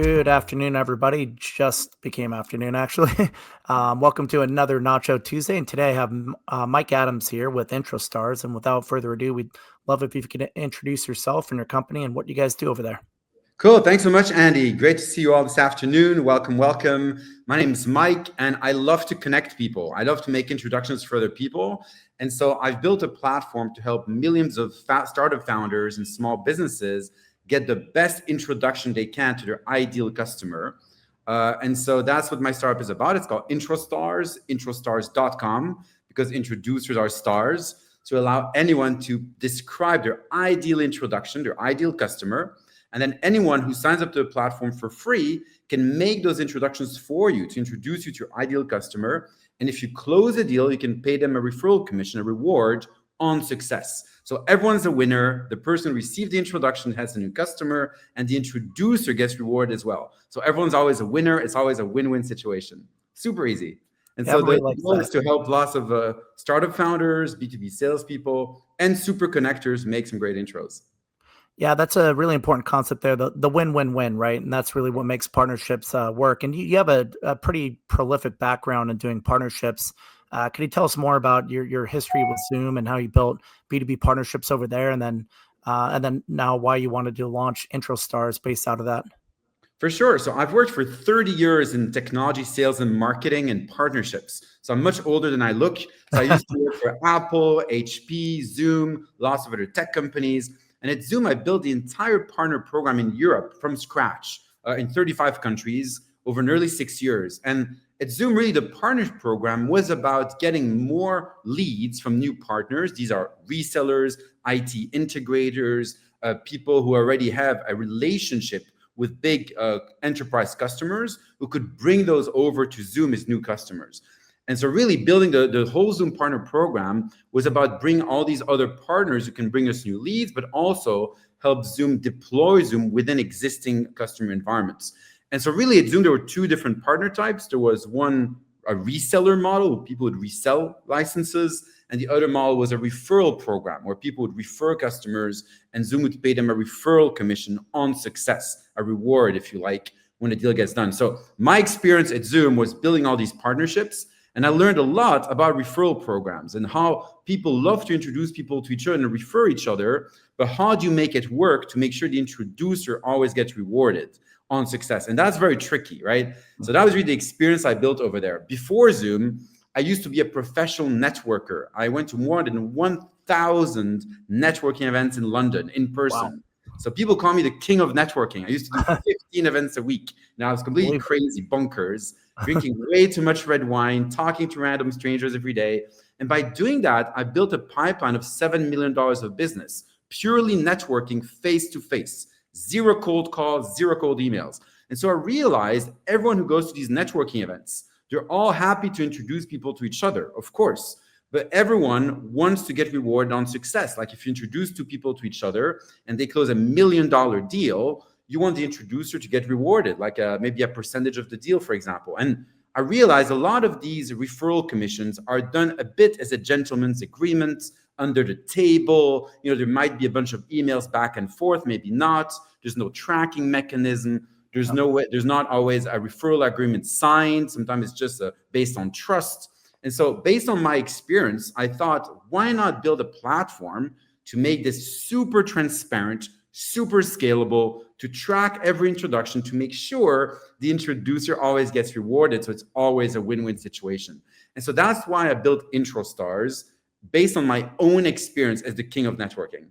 Good afternoon, everybody. Just became afternoon, actually. Welcome to another Nacho Tuesday. And today I have Mike Adams here with introstars. And without further ado, we'd love if you could introduce yourself and your company and what you guys do over there. Cool. Thanks so much, Andy. Great to see you all this afternoon. Welcome, welcome. My name is Mike, and I love to connect people. I love to make introductions for other people. And so I've built a platform to help millions of startup founders and small businesses get the best introduction they can to their ideal customer. And so that's what my startup is about. It's called introstars, introstars.com, because introducers are stars, to allow anyone to describe their ideal introduction, their ideal customer. And then anyone who signs up to the platform for free can make those introductions for you to introduce you to your ideal customer. And if you close a deal, you can pay them a referral commission, a reward on success. So everyone's a winner. The person who received the introduction has a new customer, and the introducer gets rewarded as well. So everyone's always a winner. It's always a win-win situation. Super easy. And so the goal is to help lots of startup founders, B2B salespeople, and super connectors make some great intros. Yeah, that's a really important concept there, the win-win-win, right? And that's really what makes partnerships work. And you have a pretty prolific background in doing partnerships. Can you tell us more about your history with Zoom and how you built B2B partnerships over there, and then now why you wanted to launch introstars based out of that? For sure. So I've worked for 30 years in technology sales and marketing and partnerships. So I'm much older than I look. So I used to work for Apple, HP, Zoom, lots of other tech companies. And at Zoom, I built the entire partner program in Europe from scratch in 35 countries over nearly 6 years. And at Zoom, really, the partner program was about getting more leads from new partners. These are resellers, IT integrators, people who already have a relationship with big enterprise customers who could bring those over to Zoom as new customers. And so really building the whole Zoom partner program was about bringing all these other partners who can bring us new leads, but also help Zoom deploy Zoom within existing customer environments. And so really at Zoom, there were two different partner types. There was one, a reseller model where people would resell licenses. And the other model was a referral program where people would refer customers and Zoom would pay them a referral commission on success, a reward, if you like, when a deal gets done. So my experience at Zoom was building all these partnerships. And I learned a lot about referral programs and how people love to introduce people to each other and refer each other. But how do you make it work to make sure the introducer always gets rewarded on success? And that's very tricky, right? So that was really the experience I built over there. Before Zoom, I used to be a professional networker. I went to more than 1,000 networking events in London in person. Wow. So people call me the king of networking. I used to do 15 events a week. Now I was completely crazy, bonkers, drinking way too much red wine, talking to random strangers every day. And by doing that, I built a pipeline of $7 million of business, purely networking face-to-face, zero cold calls, zero cold emails. And so I realized everyone who goes to these networking events, they're all happy to introduce people to each other, of course. But everyone wants to get rewarded on success. Like if you introduce two people to each other and they close $1 million deal, you want the introducer to get rewarded, like maybe a percentage of the deal, for example. And I realized a lot of these referral commissions are done a bit as a gentleman's agreement under the table. You know, there might be a bunch of emails back and forth, maybe not. There's no tracking mechanism. There's not always a referral agreement signed. Sometimes it's just based on trust. And so based on my experience, I thought, why not build a platform to make this super transparent, super scalable, to track every introduction, to make sure the introducer always gets rewarded. So it's always a win-win situation. And so that's why I built introstars based on my own experience as the king of networking.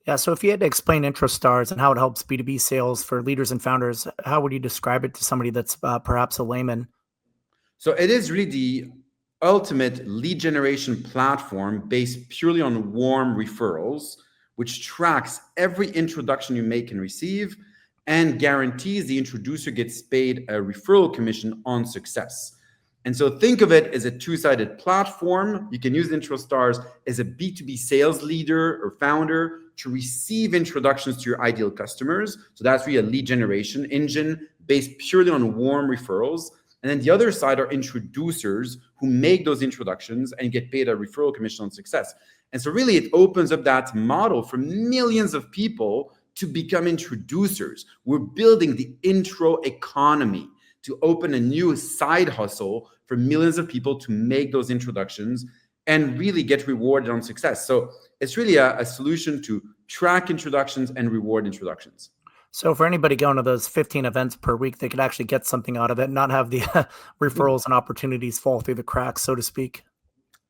Yeah. So if you had to explain introstars and how it helps B2B sales for leaders and founders, how would you describe it to somebody that's perhaps a layman? So it is really the ultimate lead generation platform based purely on warm referrals, which tracks every introduction you make and receive and guarantees the introducer gets paid a referral commission on success. And so think of it as a two-sided platform. You can use introstars as a B2B sales leader or founder to receive introductions to your ideal customers. So that's really a lead generation engine based purely on warm referrals. And then the other side are introducers who make those introductions and get paid a referral commission on success. And so really it opens up that model for millions of people to become introducers. We're building the intro economy to open a new side hustle for millions of people to make those introductions and really get rewarded on success. So it's really a solution to track introductions and reward introductions. So for anybody going to those 15 events per week, they could actually get something out of it, not have the referrals and opportunities fall through the cracks, so to speak.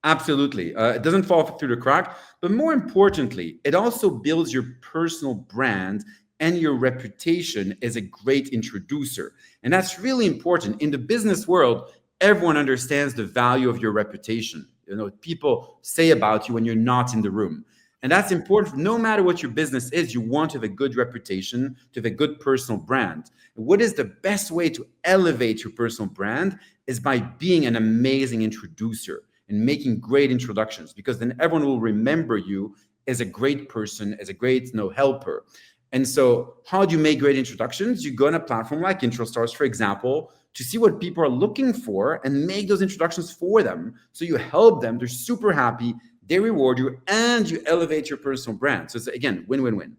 Absolutely. It doesn't fall through the crack, but more importantly, it also builds your personal brand and your reputation as a great introducer. And that's really important. In the business world, everyone understands the value of your reputation. You know, people say about you when you're not in the room. And that's important. No matter what your business is, you want to have a good reputation, to have a good personal brand. What is the best way to elevate your personal brand is by being an amazing introducer and making great introductions, because then everyone will remember you as a great person, as a great helper. And so how do you make great introductions? You go on a platform like introstars, for example, to see what people are looking for and make those introductions for them. So you help them, they're super happy, they reward you, and you elevate your personal brand. So it's, again, win-win-win.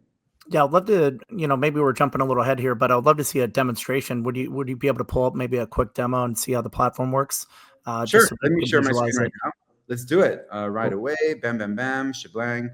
Yeah, I'd love to, maybe we're jumping a little ahead here, but I'd love to see a demonstration. Would you be able to pull up maybe a quick demo and see how the platform works? Sure. Just so Let me share my screen right now. Let's do it right away. Bam, bam, bam, shablang.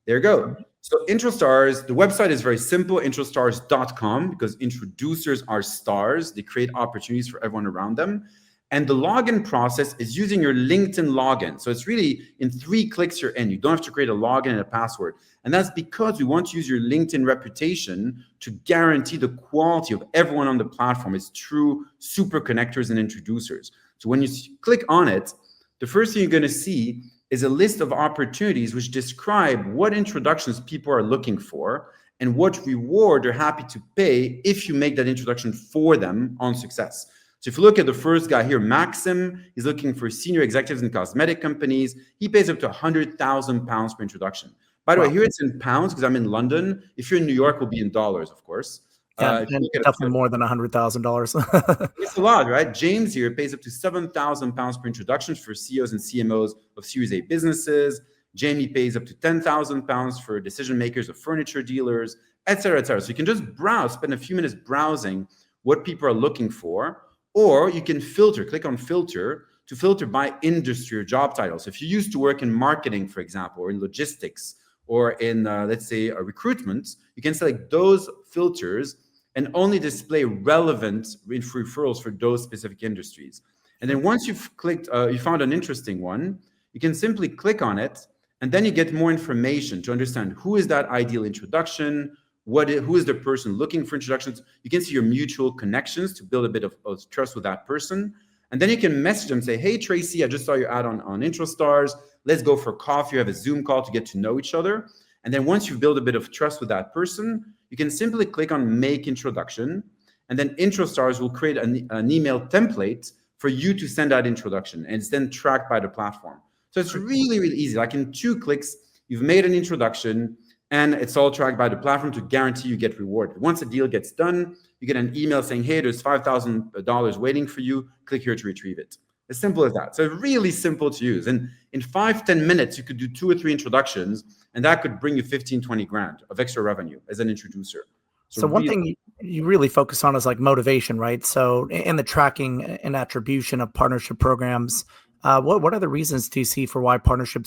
There you go. So introstars, the website is very simple, introstars.com, because introducers are stars. They create opportunities for everyone around them. And the login process is using your LinkedIn login. So it's really in 3 clicks you're in. You don't have to create a login and a password. And that's because we want to use your LinkedIn reputation to guarantee the quality of everyone on the platform is true super connectors and introducers. So when you click on it, the first thing you're going to see is a list of opportunities which describe what introductions people are looking for and what reward they're happy to pay if you make that introduction for them on success. So if you look at the first guy here, Maxim, he's looking for senior executives in cosmetic companies. He pays up to £100,000 per introduction. By the way, here it's in pounds because I'm in London. If you're in New York, it will be in dollars, of course. Yeah, and definitely more than $100,000. It's a lot, right? James here pays up to £7,000 per introduction for CEOs and CMOs of Series A businesses. Jamie pays up to £10,000 for decision makers of furniture dealers, et cetera, et cetera. So you can just browse, spend a few minutes browsing what people are looking for, or you can filter, click on filter to filter by industry or job title. So if you used to work in marketing, for example, or in logistics, or in, let's say, recruitment, you can select those filters and only display relevant referrals for those specific industries. And then once you've clicked, you found an interesting one, you can simply click on it, and then you get more information to understand who is that ideal introduction, who is the person looking for introductions. You can see your mutual connections to build a bit of trust with that person. And then you can message them, say, hey, Tracy, I just saw your ad on IntroStars. Let's go for coffee, have a Zoom call to get to know each other. And then once you've built a bit of trust with that person, you can simply click on Make Introduction. And then IntroStars will create an email template for you to send that introduction. And it's then tracked by the platform. So it's really, really easy. Like in 2 clicks, you've made an introduction, and it's all tracked by the platform to guarantee you get rewarded. Once the deal gets done, you get an email saying, hey, there's $5,000 waiting for you. Click here to retrieve it. As simple as that. So really simple to use. And in 5-10 minutes, you could do 2 or 3 introductions, and that could bring you 15-20 grand of extra revenue as an introducer. So one thing you really focus on is like motivation, right? So in the tracking and attribution of partnership programs, what other reasons do you see for why partnership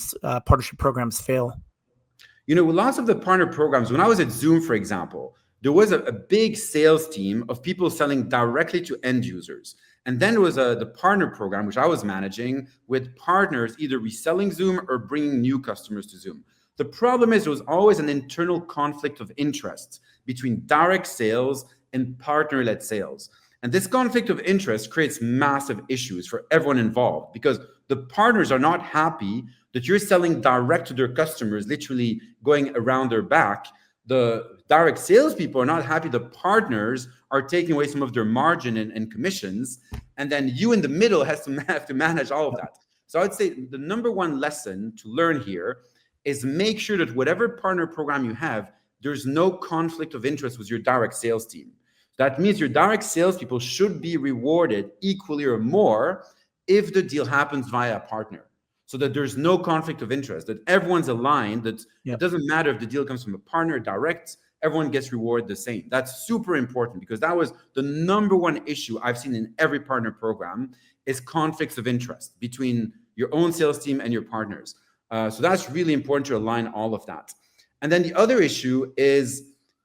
programs fail? You know, lots of the partner programs, when I was at Zoom, for example, there was a big sales team of people selling directly to end users. And then there was the partner program, which I was managing, with partners either reselling Zoom or bringing new customers to Zoom. The problem is there was always an internal conflict of interest between direct sales and partner-led sales. And this conflict of interest creates massive issues for everyone involved, because the partners are not happy that you're selling direct to their customers, literally going around their back. The direct salespeople are not happy the partners are taking away some of their margin and commissions. And then you in the middle have to manage all of that. So I'd say the number one lesson to learn here is make sure that whatever partner program you have, there's no conflict of interest with your direct sales team. That means your direct salespeople should be rewarded equally or more if the deal happens via a partner, so that there's no conflict of interest, that everyone's aligned, that it doesn't matter if the deal comes from a partner direct, everyone gets rewarded the same. That's super important because that was the number one issue I've seen in every partner program is conflicts of interest between your own sales team and your partners. So that's really important to align all of that. And then the other issue is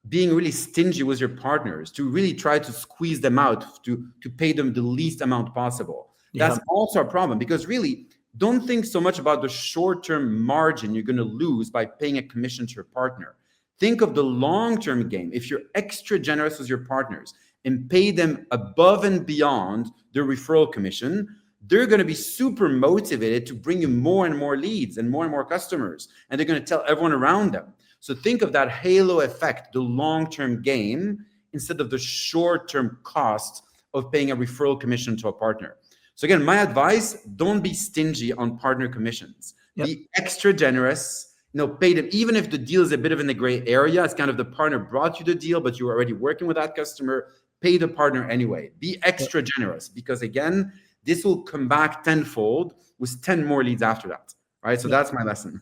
being really stingy with your partners, to really try to squeeze them out, to pay them the least amount possible. That's also a problem because really, don't think so much about the short-term margin you're going to lose by paying a commission to your partner. Think of the long-term game. If you're extra generous with your partners and pay them above and beyond their referral commission, they're going to be super motivated to bring you more and more leads and more customers. And they're going to tell everyone around them. So think of that halo effect, the long-term game, instead of the short-term cost of paying a referral commission to a partner. So again, my advice, don't be stingy on partner commissions. Be extra generous, pay them, even if the deal is a bit of in the gray area, it's kind of the partner brought you the deal, but you were already working with that customer, pay the partner anyway. Be extra generous because again, this will come back tenfold with 10 more leads after that, right? So that's my lesson.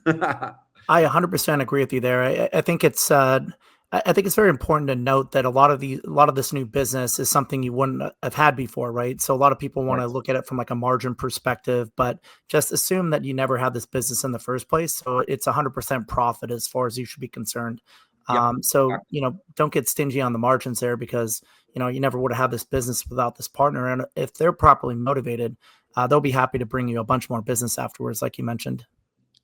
I 100% agree with you there. I think it's very important to note that a lot of this new business is something you wouldn't have had before, right? So a lot of people want to look at it from like a margin perspective, but just assume that you never had this business in the first place. So it's 100% profit as far as you should be concerned. So, don't get stingy on the margins there because, you never would have had this business without this partner. And if they're properly motivated, they'll be happy to bring you a bunch more business afterwards, like you mentioned.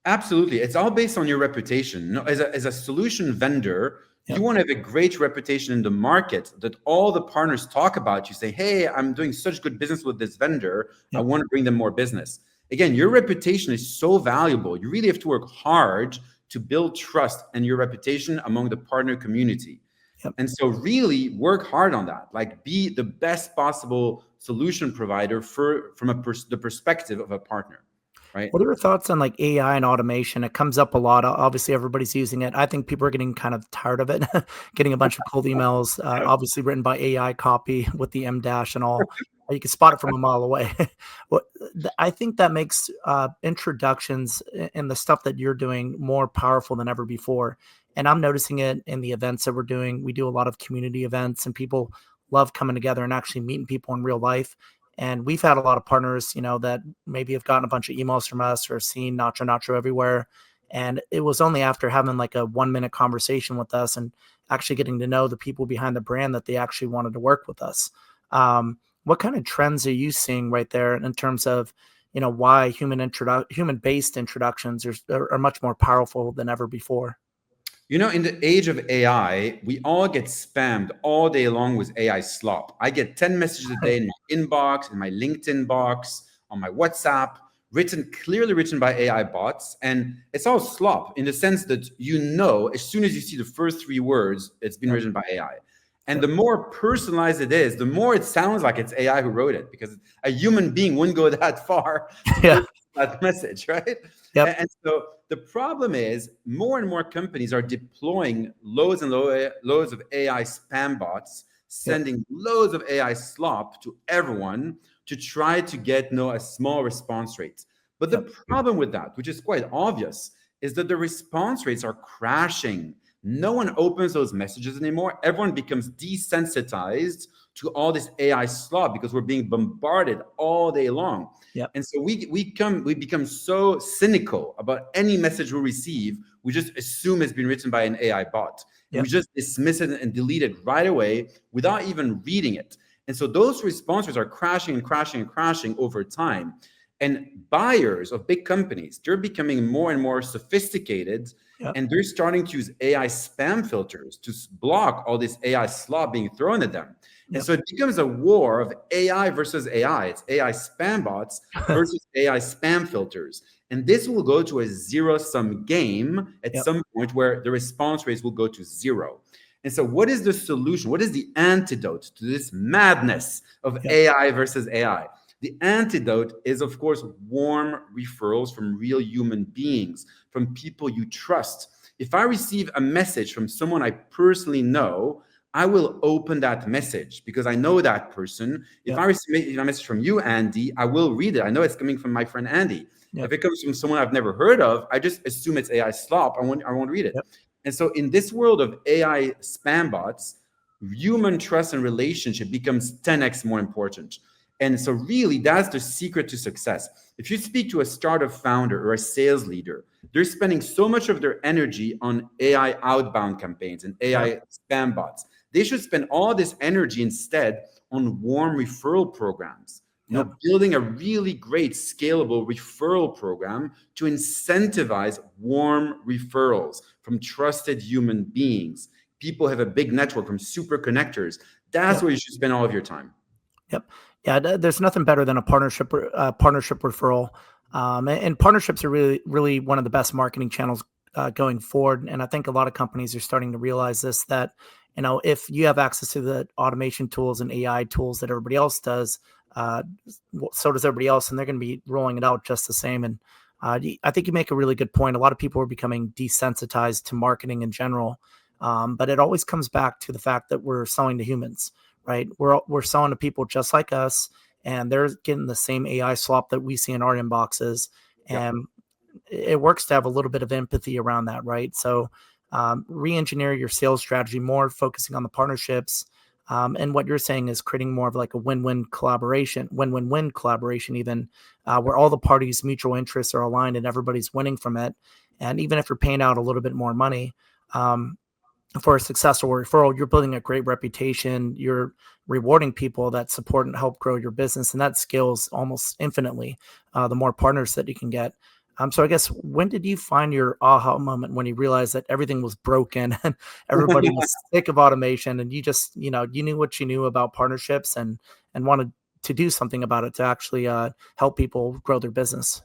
Absolutely. It's all based on your reputation. As a solution vendor, you want to have a great reputation in the market that all the partners talk about. You say, hey, I'm doing such good business with this vendor. I want to bring them more business. Again, your reputation is so valuable. You really have to work hard to build trust and your reputation among the partner community. And so really work hard on that. Like be the best possible solution provider from the perspective of a partner. Right. What are your thoughts on like AI and automation? It comes up a lot. Obviously, everybody's using it. I think people are getting kind of tired of it, getting a bunch of cold emails, obviously written by AI copy with the M dash and all. You can spot it from a mile away. I think that makes introductions and the stuff that you're doing more powerful than ever before. And I'm noticing it in the events that we're doing. We do a lot of community events and people love coming together and actually meeting people in real life. And we've had a lot of partners, that maybe have gotten a bunch of emails from us or seen NachoNacho everywhere. And it was only after having like a 1-minute conversation with us and actually getting to know the people behind the brand that they actually wanted to work with us. What kind of trends are you seeing right there in terms of, why human-based introductions are much more powerful than ever before? In the age of AI, we all get spammed all day long with AI slop. I get 10 messages a day in my inbox, in my LinkedIn box, on my WhatsApp, clearly written by AI bots. And it's all slop in the sense that, as soon as you see the first 3 words, it's been written by AI. And the more personalized it is, the more it sounds like it's AI who wrote it, because a human being wouldn't go that far to that message, right? And so the problem is more and more companies are deploying loads and loads of AI spam bots, sending loads of AI slop to everyone to try to get a small response rate. But the problem with that, which is quite obvious, is that the response rates are crashing. No one opens those messages anymore. Everyone becomes desensitized to all this AI slop because we're being bombarded all day long. And so we become so cynical about any message we receive. We just assume it's been written by an AI bot. We just dismiss it and delete it right away without even reading it. And so those responses are crashing and crashing and crashing over time. And buyers of big companies, they're becoming more and more sophisticated, and they're starting to use AI spam filters to block all this AI slop being thrown at them. And so it becomes a war of AI versus AI. It's AI spam bots versus AI spam filters. And this will go to a zero-sum game at some point where the response rates will go to 0. And so what is the solution? What is the antidote to this madness of AI versus AI? The antidote is, of course, warm referrals from real human beings, from people you trust. If I receive a message from someone I personally know, I will open that message because I know that person. If I receive a message from you, Andy, I will read it. I know it's coming from my friend Andy. If it comes from someone I've never heard of, I just assume it's AI slop. I won't read it. And so in this world of AI spam bots, human trust and relationship becomes 10x more important. And so really that's the secret to success. If you speak to a startup founder or a sales leader, they're spending so much of their energy on AI outbound campaigns and AI spam bots. They should spend all this energy instead on warm referral programs. Building a really great scalable referral program to incentivize warm referrals from trusted human beings. People have a big network from super connectors. That's where you should spend all of your time. Yep. Yeah. There's nothing better than a partnership referral. And partnerships are really one of the best marketing channels going forward. And I think a lot of companies are starting to realize this, that, if you have access to the automation tools and AI tools that everybody else does, so does everybody else, and they're going to be rolling it out just the same. And I think you make a really good point. A lot of people are becoming desensitized to marketing in general, but it always comes back to the fact that we're selling to humans, right? We're selling to people just like us, and they're getting the same AI slop that we see in our inboxes. And it works to have a little bit of empathy around that, right? So re-engineer your sales strategy more, focusing on the partnerships. And what you're saying is creating more of like a win-win collaboration even, where all the parties' mutual interests are aligned and everybody's winning from it. And even if you're paying out a little bit more money for a successful referral, you're building a great reputation. You're rewarding people that support and help grow your business. And that scales almost infinitely the more partners that you can get. So I guess, when did you find your aha moment when you realized that everything was broken and everybody was sick of automation, and you just, you knew what you knew about partnerships and wanted to do something about it to actually help people grow their business?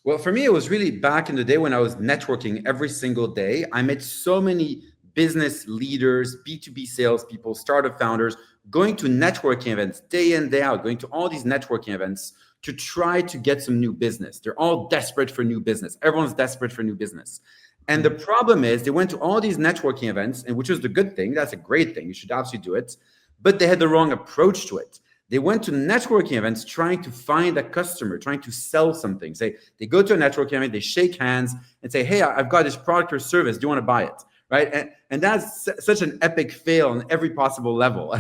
Well, for me, it was really back in the day when I was networking every single day. I met so many business leaders, B2B salespeople, startup founders, going to networking events day in, day out, going to all these networking events to try to get some new business. They're all desperate for new business. Everyone's desperate for new business. And the problem is they went to all these networking events, and which was the good thing. That's a great thing. You should absolutely do it. But they had the wrong approach to it. They went to networking events trying to find a customer, trying to sell something. Say they go to a networking event, they shake hands and say, hey, I've got this product or service. Do you want to buy it? Right? And that's such an epic fail on every possible level.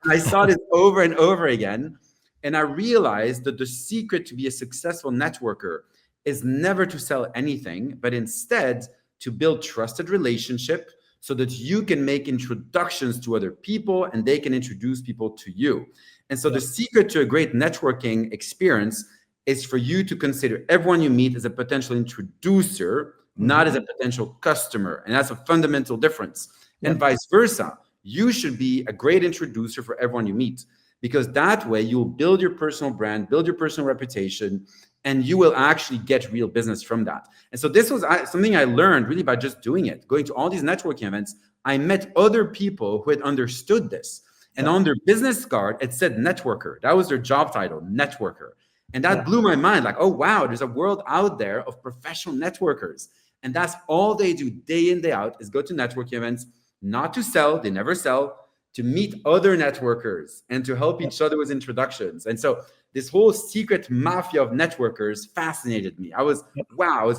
I saw this over and over again. And I realized that the secret to be a successful networker is never to sell anything, but instead to build trusted relationship so that you can make introductions to other people and they can introduce people to you. And so the secret to a great networking experience is for you to consider everyone you meet as a potential introducer, not as a potential customer. And that's a fundamental difference. And vice versa. You should be a great introducer for everyone you meet, because that way you'll build your personal brand, build your personal reputation, and you will actually get real business from that. And so this was something I learned really by just doing it. Going to all these networking events, I met other people who had understood this. And on their business card, it said networker. That was their job title, networker. And that blew my mind. Like, oh, wow, there's a world out there of professional networkers. And that's all they do day in, day out, is go to networking events, not to sell. They never sell. To meet other networkers and to help each other with introductions. And so this whole secret mafia of networkers fascinated me. I was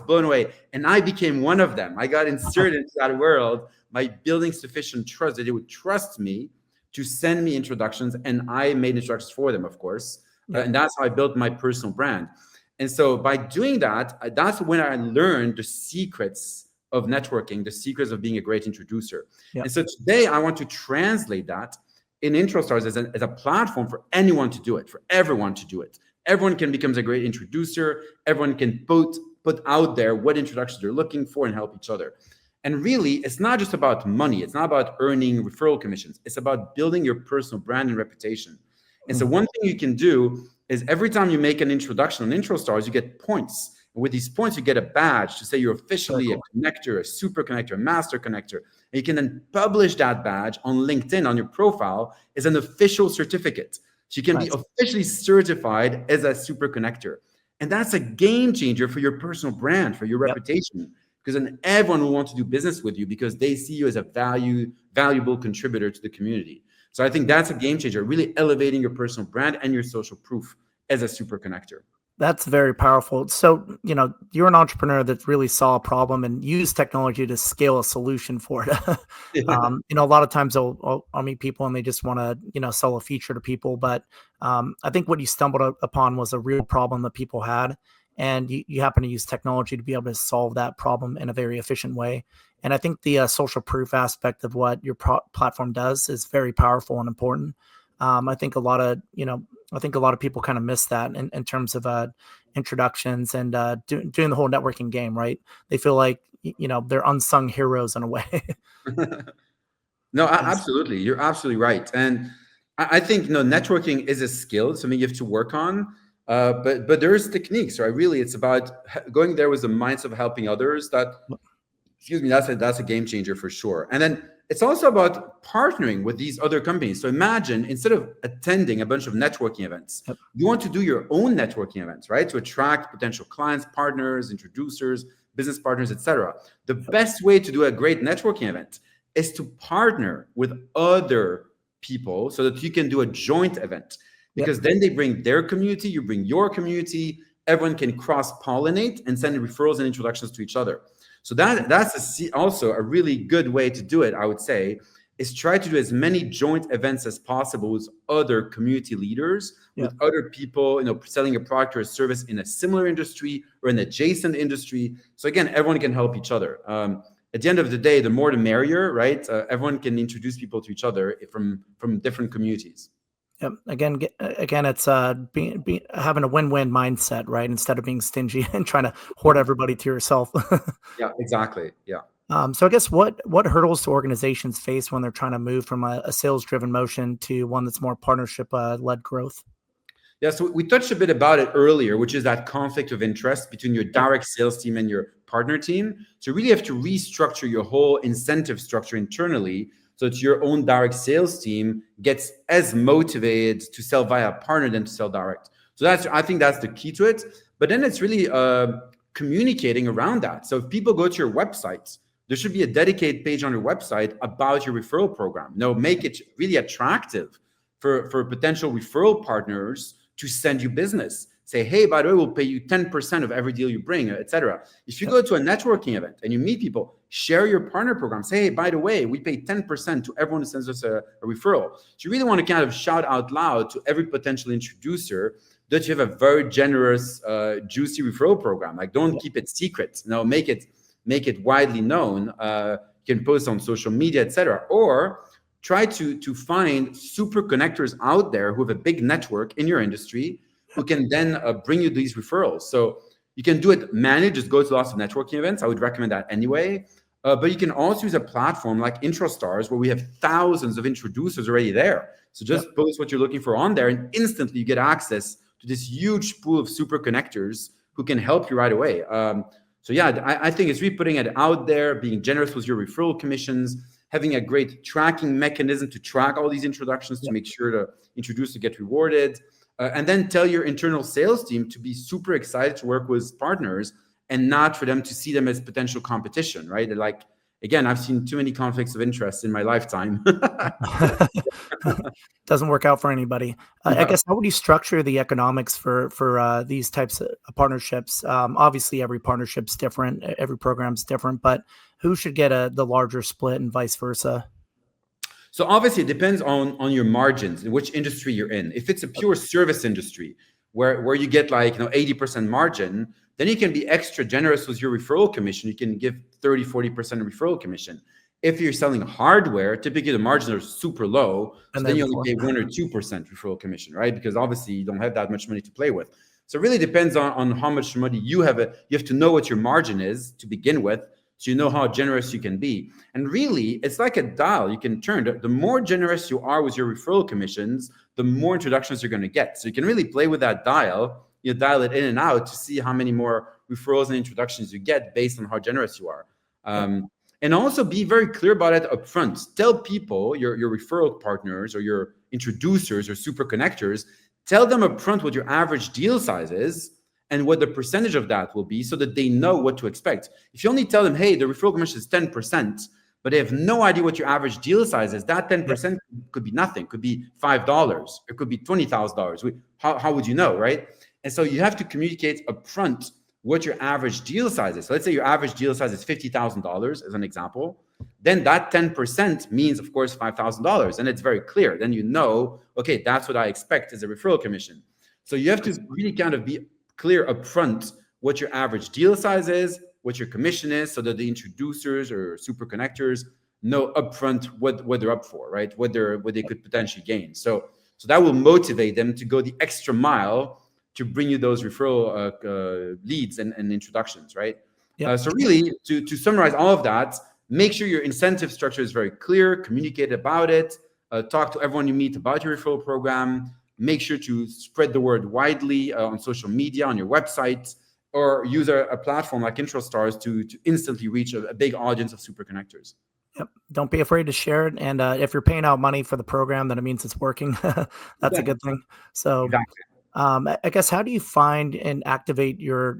blown away. And I became one of them. I got inserted into that world by building sufficient trust that they would trust me to send me introductions. And I made introductions for them, of course. And that's how I built my personal brand. And so by doing that, that's when I learned the secrets of networking, the secrets of being a great introducer. And so today I want to translate that in IntroStars as a platform for anyone to do it, for everyone to do it. Everyone can become a great introducer. Everyone can put out there what introductions they're looking for and help each other. And really, it's not just about money. It's not about earning referral commissions. It's about building your personal brand and reputation. And so one thing you can do is every time you make an introduction on IntroStars, you get points. And with these points, you get a badge to say you're officially a connector, a super connector, a master connector. And you can then publish that badge on LinkedIn on your profile as an official certificate. So you can be officially certified as a super connector. And that's a game changer for your personal brand, for your reputation, because then everyone will want to do business with you because they see you as a valuable contributor to the community. So I think that's a game changer, really elevating your personal brand and your social proof as a super connector. That's very powerful. So, you're an entrepreneur that really saw a problem and used technology to scale a solution for it. A lot of times I'll meet people and they just want to, sell a feature to people. But I think what you stumbled upon was a real problem that people had. And you happen to use technology to be able to solve that problem in a very efficient way. And I think the social proof aspect of what your platform does is very powerful and important. I think a lot of, people kind of miss that in terms of introductions and doing the whole networking game, right? They feel like, they're unsung heroes in a way. No, Yes. absolutely. You're absolutely right. And I think, networking is a skill, something you have to work on. But there's techniques, right? Really, it's about going there with the mindset of helping others. Excuse me, that's a game changer for sure. And then it's also about partnering with these other companies. So imagine, instead of attending a bunch of networking events, Yep. you want to do your own networking events, right? To attract potential clients, partners, introducers, business partners, etc. The best way to do a great networking event is to partner with other people so that you can do a joint event, because then they bring their community, you bring your community, everyone can cross-pollinate and send referrals and introductions to each other. So that's also a really good way to do it, I would say, is try to do as many joint events as possible with other community leaders, with other people, selling a product or a service in a similar industry or an adjacent industry. So again, everyone can help each other. At the end of the day, the more the merrier, right? Everyone can introduce people to each other from different communities. Yep. Again, it's having a win-win mindset, right? Instead of being stingy and trying to hoard everybody to yourself. Yeah, exactly. Yeah. So I guess what hurdles do organizations face when they're trying to move from a sales-driven motion to one that's more partnership led growth? Yeah, so we touched a bit about it earlier, which is that conflict of interest between your direct sales team and your partner team. So you really have to restructure your whole incentive structure internally so that your own direct sales team gets as motivated to sell via a partner than to sell direct. So I think that's the key to it. But then it's really communicating around that. So if people go to your website, there should be a dedicated page on your website about your referral program. Make it really attractive for potential referral partners to send you business. Say, hey, by the way, we'll pay you 10% of every deal you bring, etc. If you go to a networking event and you meet people, share your partner program. Say, hey, by the way, we pay 10% to everyone who sends us a referral. So you really want to kind of shout out loud to every potential introducer that you have a very generous, juicy referral program. Like, don't keep it secret. Make it widely known. You can post on social media, etc. Or try to find super connectors out there who have a big network in your industry who can then bring you these referrals. So you can do it manually, just go to lots of networking events. I would recommend that anyway. But you can also use a platform like introstars where we have thousands of introducers already there. So just post what you're looking for on there and instantly you get access to this huge pool of super connectors who can help you right away. So yeah, I think it's really putting it out there, being generous with your referral commissions, having a great tracking mechanism to track all these introductions to make sure the introducer get rewarded. And then tell your internal sales team to be super excited to work with partners and not for them to see them as potential competition, right? They're like, again, I've seen too many conflicts of interest in my lifetime. Doesn't work out for anybody. I guess, how would you structure the economics for these types of partnerships? Obviously, every partnership's different, every program's different, but who should get the larger split and vice versa? So obviously it depends on your margins and which industry you're in. If it's a pure service industry where you get 80% margin, then you can be extra generous with your referral commission. You can give 30, 40% of referral commission. If you're selling hardware, typically the margins are super low. So then you only pay 1 or 2% referral commission, right? Because obviously you don't have that much money to play with. So it really depends on how much money you have. You have to know what your margin is to begin with, so you know how generous you can be. And really, it's like a dial you can turn. The more generous you are with your referral commissions, the more introductions you're going to get. So you can really play with that dial. You dial it in and out to see how many more referrals and introductions you get based on how generous you are. And also be very clear about it up front. Tell people, your referral partners or your introducers or super connectors, tell them up front what your average deal size is and what the percentage of that will be so that they know what to expect. If you only tell them, hey, the referral commission is 10%, but they have no idea what your average deal size is, that 10% could be nothing, could be $5, it could be $20,000. How would you know, right? And so you have to communicate upfront what your average deal size is. So let's say your average deal size is $50,000 as an example. Then that 10% means, of course, $5,000. And it's very clear. Then you know, okay, that's what I expect as a referral commission. So you have to really kind of be clear upfront what your average deal size is, what your commission is, so that the introducers or super connectors know upfront what they're up for, right? What they could potentially gain. So that will motivate them to go the extra mile to bring you those referral leads and introductions, right? Yep. So really, to summarize all of that, make sure your incentive structure is very clear, communicate about it, talk to everyone you meet about your referral program, make sure to spread the word widely on social media, on your website, or use a platform like introstars to instantly reach a big audience of super connectors. Yep. Don't be afraid to share it. And if you're paying out money for the program, then it means it's working. That's a good thing. So exactly. I guess, how do you find and activate your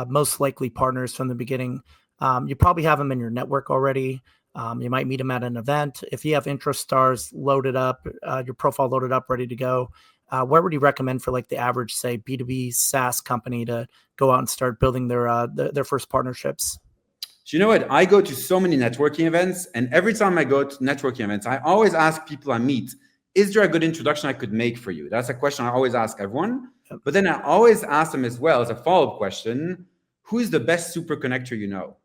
most likely partners from the beginning? You probably have them in your network already. You might meet them at an event. If you have introstars loaded up, your profile loaded up, ready to go, where would you recommend for like the average, say, B2B SaaS company to go out and start building their first partnerships? So you know what? I go to so many networking events, and every time I go to networking events, I always ask people I meet, is there a good introduction I could make for you? That's a question I always ask everyone. Yep. But then I always ask them as well as a follow-up question, who is the best super connector you know?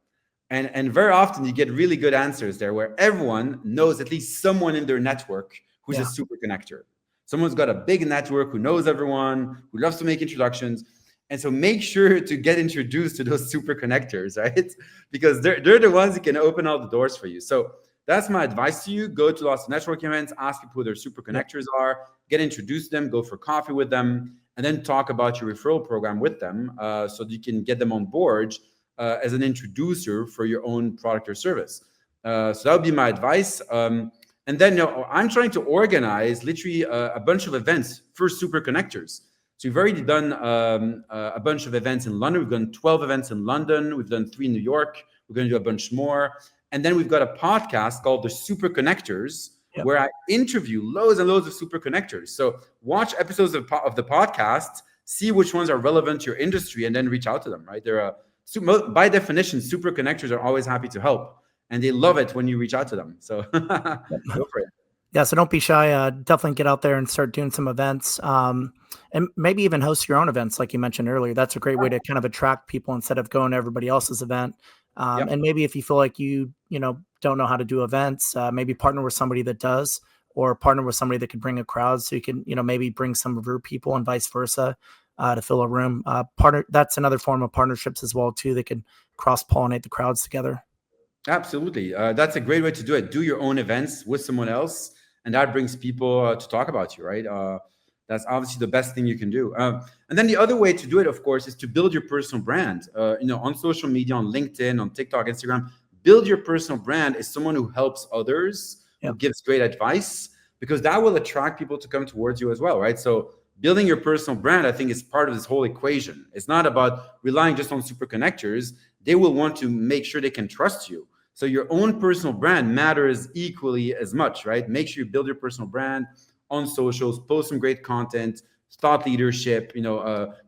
And very often you get really good answers there where everyone knows at least someone in their network who's a super connector. Someone's got a big network who knows everyone, who loves to make introductions. And so make sure to get introduced to those super connectors, right? Because they're the ones who can open all the doors for you. So that's my advice to you. Go to lots of networking events, ask people who their super connectors are, get introduced to them, go for coffee with them, and then talk about your referral program with them so that you can get them on board as an introducer for your own product or service. So that would be my advice. And then I'm trying to organize literally a bunch of events for super connectors. So we've already done a bunch of events in London. We've done 12 events in London. We've done 3 in New York. We're going to do a bunch more. And then we've got a podcast called The Super Connectors, where I interview loads and loads of super connectors. So watch episodes of the podcast, see which ones are relevant to your industry, and then reach out to them, right? By definition, super connectors are always happy to help. And they love it when you reach out to them. So go for it. Yeah, so don't be shy. Definitely get out there and start doing some events, and maybe even host your own events, like you mentioned earlier. That's a great way to kind of attract people instead of going to everybody else's event. And maybe if you feel like you don't know how to do events, maybe partner with somebody that does, or partner with somebody that could bring a crowd, so you can maybe bring some of your people and vice versa to fill a room. That's another form of partnerships as well too. They can cross-pollinate the crowds together. Absolutely. That's a great way to do it. Do your own events with someone else, and that brings people to talk about you, right? That's obviously the best thing you can do. And then the other way to do it, of course, is to build your personal brand. On social media, on LinkedIn, on TikTok, Instagram, build your personal brand as someone who helps others, who gives great advice, because that will attract people to come towards you as well, right? So building your personal brand, I think, is part of this whole equation. It's not about relying just on super connectors. They will want to make sure they can trust you. So your own personal brand matters equally as much, right? Make sure you build your personal brand on socials, post some great content, thought leadership,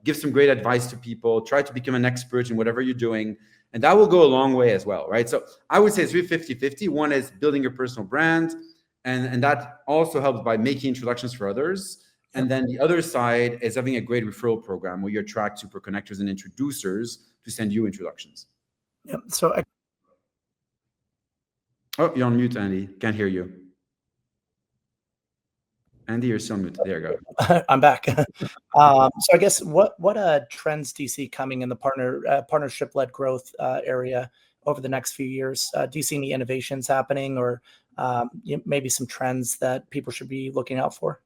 give some great advice to people, try to become an expert in whatever you're doing. And that will go a long way as well, right? So I would say it's really 50-50. One is building your personal brand, and that also helps by making introductions for others. And then the other side is having a great referral program where you attract super connectors and introducers to send you introductions. Yep. So Oh, you're on mute, Andy. Can't hear you. Andy, you're still on mute. There you go. I'm back. So I guess what trends do you see coming in the partnership-led growth area over the next few years? Do you see any innovations happening, or maybe some trends that people should be looking out for?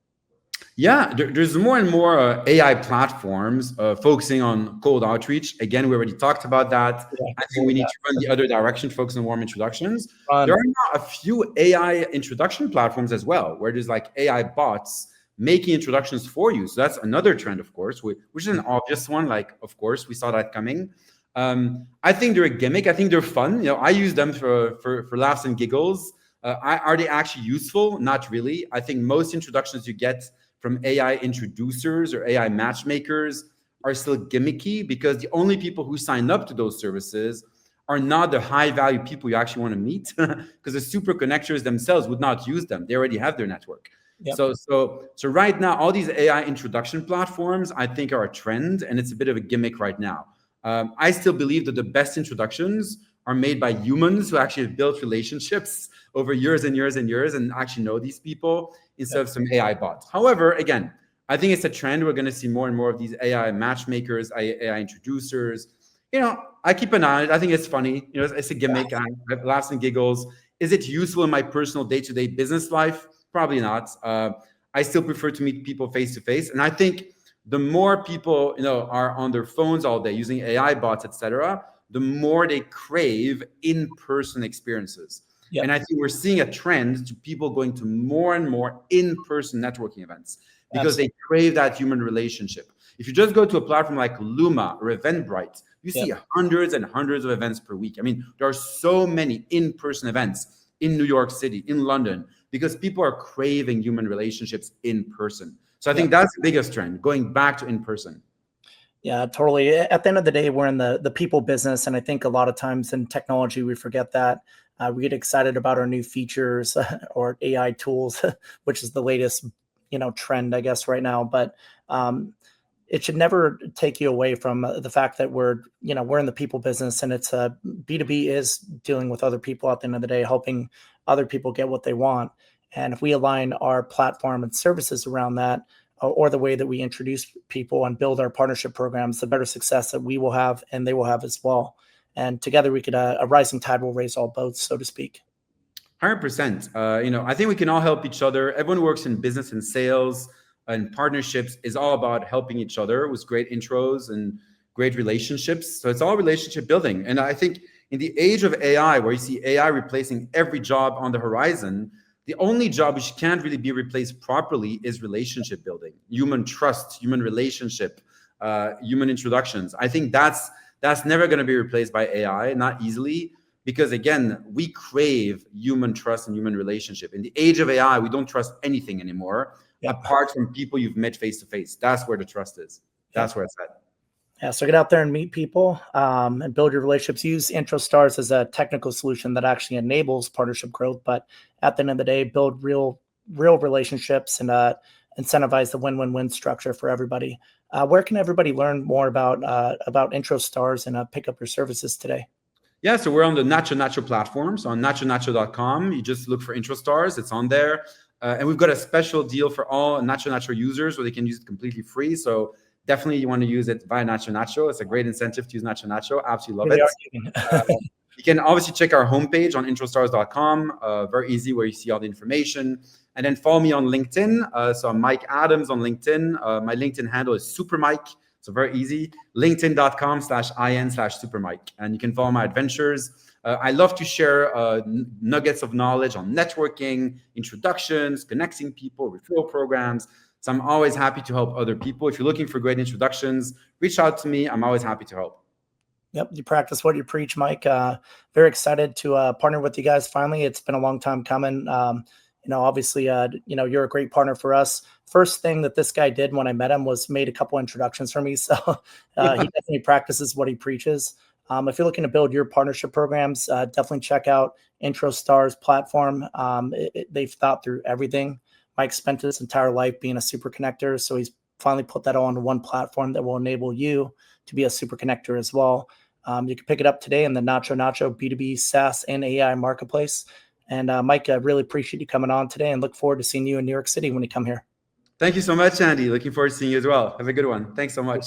Yeah, there's more and more AI platforms focusing on cold outreach. Again, we already talked about that. Yeah, I think we need to run the other direction, focus on warm introductions. There are now a few AI introduction platforms as well, where there's like AI bots making introductions for you. So that's another trend, of course, which is an obvious one. Like, of course, we saw that coming. I think they're a gimmick. I think they're fun. I use them for laughs and giggles. Are they actually useful? Not really. I think most introductions you get from AI introducers or AI matchmakers are still gimmicky because the only people who sign up to those services are not the high value people you actually want to meet because the super connectors themselves would not use them. They already have their network. Yep. So right now, all these AI introduction platforms, I think, are a trend, and it's a bit of a gimmick right now. I still believe that the best introductions are made by humans who actually have built relationships over years and years and years and actually know these people instead of some AI bots. However, again, I think it's a trend. We're going to see more and more of these AI matchmakers, AI introducers. I keep an eye on it. I think it's funny. It's a gimmick. I have laughs and giggles. Is it useful in my personal day-to-day business life? Probably not. I still prefer to meet people face to face. And I think the more people, are on their phones all day using AI bots, etc., the more they crave in-person experiences. Yep. And I think we're seeing a trend to people going to more and more in-person networking events because they crave that human relationship. If you just go to a platform like Luma or Eventbrite, you see hundreds and hundreds of events per week. I mean, there are so many in-person events in New York City, in London, because people are craving human relationships in person. So I think that's the biggest trend, going back to in person. Yeah, totally. At the end of the day, we're in the people business. And I think a lot of times in technology, we forget that. We get excited about our new features or AI tools, which is the latest, trend, I guess, right now. But it should never take you away from the fact that we're in the people business, and it's B2B is dealing with other people at the end of the day, helping other people get what they want. And if we align our platform and services around that, or the way that we introduce people and build our partnership programs, the better success that we will have and they will have as well. And together we could, a rising tide will raise all boats, so to speak. 100%. I think we can all help each other. Everyone who works in business and sales and partnerships is all about helping each other with great intros and great relationships. So it's all relationship building. And I think in the age of AI, where you see AI replacing every job on the horizon, the only job which can't really be replaced properly is relationship building, human trust, human relationship, human introductions. I think that's never going to be replaced by AI, not easily, because again, we crave human trust and human relationship. In the age of AI, we don't trust anything anymore, apart from people you've met face to face. That's where the trust is. That's where it's at. Yeah, so get out there and meet people and build your relationships. Use introstars as a technical solution that actually enables partnership growth. But at the end of the day, build real relationships and incentivize the win-win-win structure for everybody. Where can everybody learn more about introstars and pick up your services today? Yeah, so we're on the NachoNacho platform. So on NachoNacho.com, you just look for introstars. It's on there. And we've got a special deal for all NachoNacho users where they can use it completely free. So definitely you want to use it via NachoNacho. It's a great incentive to use NachoNacho. Absolutely love it. You can obviously check our homepage on introstars.com. Very easy, where you see all the information. And then follow me on LinkedIn. So I'm Mike Adams on LinkedIn. My LinkedIn handle is SuperMike. So very easy. LinkedIn.com/in/SuperMike. And you can follow my adventures. I love to share nuggets of knowledge on networking, introductions, connecting people, referral programs. So I'm always happy to help other people. If you're looking for great introductions, reach out to me. I'm always happy to help. Yep, you practice what you preach, Mike. Very excited to partner with you guys finally. It's been a long time coming. Obviously, you're a great partner for us. First thing that this guy did when I met him was made a couple introductions for me. So he definitely practices what he preaches. If you're looking to build your partnership programs, definitely check out introstars platform. They've thought through everything. Mike spent his entire life being a super connector, so he's finally put that all into one platform that will enable you to be a super connector as well. You can pick it up today in the NachoNacho B2B SaaS and AI marketplace. And Mike, I really appreciate you coming on today and look forward to seeing you in New York City when you come here. Thank you so much, Andy. Looking forward to seeing you as well. Have a good one. Thanks so much.